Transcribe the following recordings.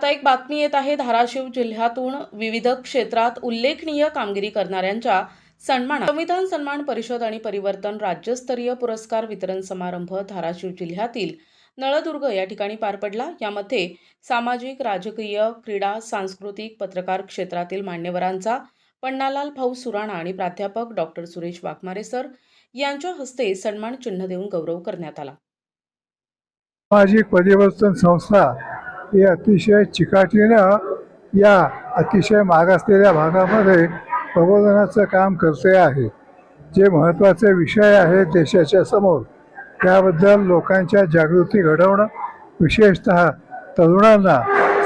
आता एक बातमी येत आहे धाराशिव जिल्ह्यातून विविध क्षेत्रात उल्लेखनीय कामगिरी करणाऱ्यांच्या सन्मान संविधान सन्मान परिषद आणि परिवर्तन राज्यस्तरीय पुरस्कार वितरण समारंभ धाराशिव जिल्ह्यातील नळदुर्ग या ठिकाणी पार पडला। यामध्ये सामाजिक, राजकीय, क्रीडा, सांस्कृतिक, पत्रकार क्षेत्रातील मान्यवरांचा पन्नालाल भाऊ सुराणा आणि प्राध्यापक डॉक्टर सुरेश वाघमारे सर यांच्या हस्ते सन्मान चिन्ह देऊन गौरव करण्यात आला। सामाजिक परिवर्तन संस्था ही अतिशय चिकाटीनं या अतिशय मागासलेल्या भागामध्ये प्रबोधनाचं काम करते आहे। जे महत्त्वाचे विषय आहेत देशाच्या समोर त्याबद्दल लोकांच्या जागृती घडवणं, विशेषतः तरुणांना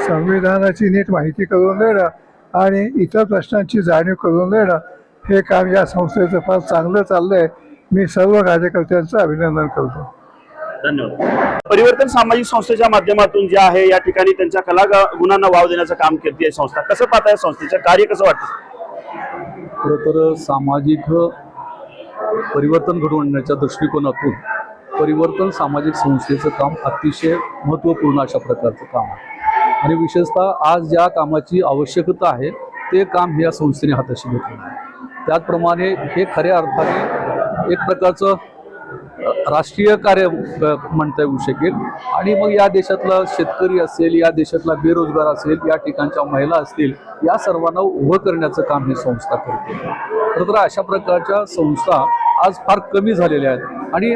संविधानाची नीट माहिती करून देणं आणि इतर प्रश्नांची जाणीव करून देणं हे काम या संस्थेचं फार चांगलं चाललं आहे। मी सर्व कार्यकर्त्यांचं अभिनंदन करतो। धन्यवाद। परिवर्तन सामाजिक संस्थेच्या माध्यमातून जे आहे या ठिकाणी त्यांच्या कला गुणांना वाव देण्याचं काम करते संस्था। कसं पाहताय संस्थेचं कार्य, कसं वाटतं? खरं सामाजिक परिवर्तन घडवून आणण्याच्या दृष्टिकोनातून परिवर्तन सामाजिक संस्थेचं काम अतिशय महत्त्वपूर्ण अशा प्रकारचं काम आहे आणि विशेषतः आज ज्या कामाची आवश्यकता आहे ते काम या संस्थेने हाताशी घेतलं आहे। त्याचप्रमाणे हे खऱ्या अर्थाने एक प्रकारचं राष्ट्रीय कार्य म्हणता येऊ शकेल आणि मग या देशातला शेतकरी असेल, या देशातला बेरोजगार असेल, या ठिकाणच्या महिला असतील, या सर्वांना उभं करण्याचं काम ही संस्था करते। खरं तर अशा प्रकारच्या संस्था आज फार कमी झालेल्या आहेत आणि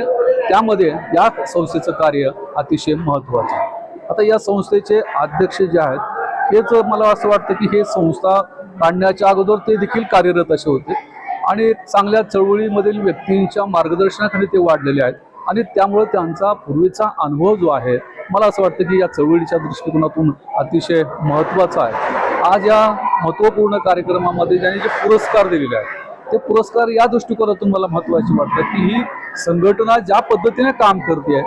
त्यामध्ये या संस्थेचं कार्य अतिशय महत्त्वाचं आहे। आता या संस्थेचे अध्यक्ष जे आहेत हेच मला असं वाटतं की हे संस्था काढण्याच्या अगोदर ते देखील कार्यरत असे होते आणि चांगल्या चळवळीमधील व्यक्तींच्या मार्गदर्शनाखाली ते वाढलेले आहेत आणि त्यामुळे त्यांचा पूर्वीचा अनुभव जो आहे मला असं वाटतं की या चळवळीच्या दृष्टिकोनातून अतिशय महत्त्वाचा आहे। आज या महत्त्वपूर्ण कार्यक्रमामध्ये ज्यांनी जे पुरस्कार दिलेले आहेत ते पुरस्कार या दृष्टिकोनातून मला महत्त्वाचे वाटतं की ही संघटना ज्या पद्धतीने काम करते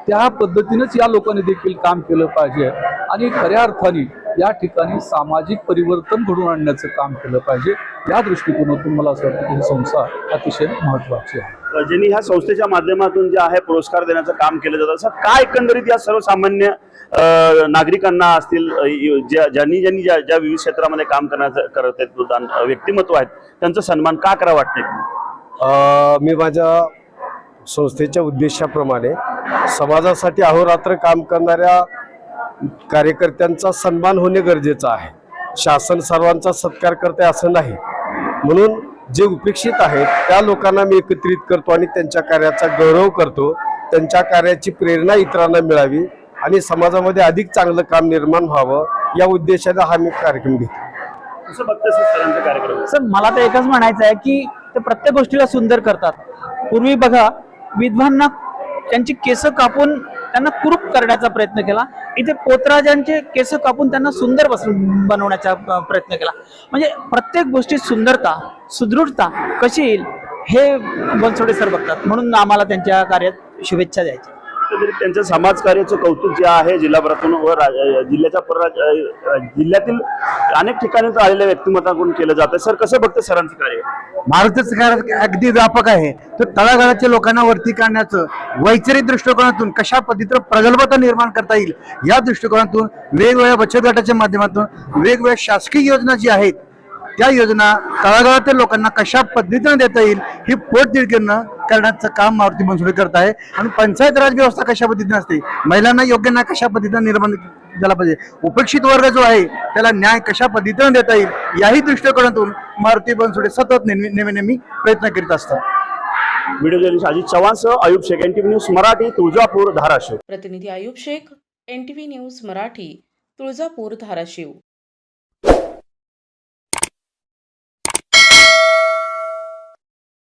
त्या पद्धतीनेच या लोकांनी देखील काम केलं पाहिजे आणि खऱ्या अर्थाने या ठिकाणी सामाजिक परिवर्तन घडवून आणण्याचं काम केलं पाहिजे। या दृष्टिकोनातून मला असं वाटतं की ही संस्था अतिशय महत्त्वाची आहे। ज्यांनी ह्या संस्थेच्या माध्यमातून जे आहे पुरस्कार देण्याचं काम केलं जातं, असं काय एकंदरीत या सर्वसामान्य नागरिकांना असतील ज्यांनी ज्या विविध क्षेत्रामध्ये काम करत आहेत व्यक्तिमत्व आहेत त्यांचा सन्मान का करा वाटतंय? मी माझ्या संस्थेच्या उद्देशाप्रमाणे समाजासाठी अहोरात्र काम करणाऱ्या कार्यकर्त्यांचा सन्मान होणे गरजेचं आहे। शासन सर्वांचा सत्कार करते असं नाही, म्हणून जे उपेक्षित आहेत त्या लोकांना मी एकत्रित करतो आणि त्यांच्या कार्याचा गौरव करतो। त्यांच्या कार्याची प्रेरणा इतरांना मिळावी आणि समाजामध्ये अधिक चांगलं काम निर्माण व्हावं या उद्देशाने हा मी कार्यक्रम घेतो। कसं बघतोय सरांचा कार्यक्रम? सर मला तर एकच म्हणायचं आहे की ते प्रत्येक गोष्टीला सुंदर करतात। पूर्वी बघा विधवांना त्यांची केस कापून त्यांना कुरूप करण्याचा प्रयत्न केला, इथे पोतराजांचे केस कापून त्यांना सुंदर बनवण्याचा प्रयत्न केला। म्हणजे प्रत्येक गोष्टी सुंदरता, सुदृढता कशी येईल हे बनसोडे सर बघतात, म्हणून आम्हाला त्यांच्या कार्यात शुभेच्छा द्यायच्या। त्यांच्या समाजकार्याचं कौतुक जे आहे जिल्हाभरातून व जिल्ह्यातील अनेक ठिकाणी आलेल्या व्यक्तिमत्वाकडून केलं जातं। सर कसं बघतं सरांचं कार्य? महाराष्ट्राचं कार्य अगदी व्यापक आहे। तर तळागाळाच्या लोकांना वरती काढण्याचं वैचारिक दृष्टिकोनातून कशा पद्धतीने प्रगल्भता निर्माण करता येईल या दृष्टिकोनातून वेगवेगळ्या बचत गटाच्या माध्यमातून वेगवेगळ्या शासकीय योजना जी आहेत त्या योजना तळागाळातील लोकांना कशा पद्धतीने देता येईल ही पोटतिडकीनं करण्याचं काम मारुती बनसोडे करत आहे। आणि पंचायत राज व्यवस्था कशा पद्धतीने असते, महिलांना योग्य न्याय कशा पद्धतीने निर्माण झाला पाहिजे, उपेक्षित वर्ग जो आहे त्याला न्याय कशा पद्धतीने देता येईल याही दृष्टिकोनातून मारुती बनसोडे सतत नेहमी प्रयत्न करीत असतात। व्हिडिओ जर्नलिस्ट अजित चव्हाणसह अयुब शेख, NTV न्यूज मराठी, तुळजापूर, धाराशिव। प्रतिनिधी अयुब शेख, NTV न्यूज मराठी, तुळजापूर, धाराशिव।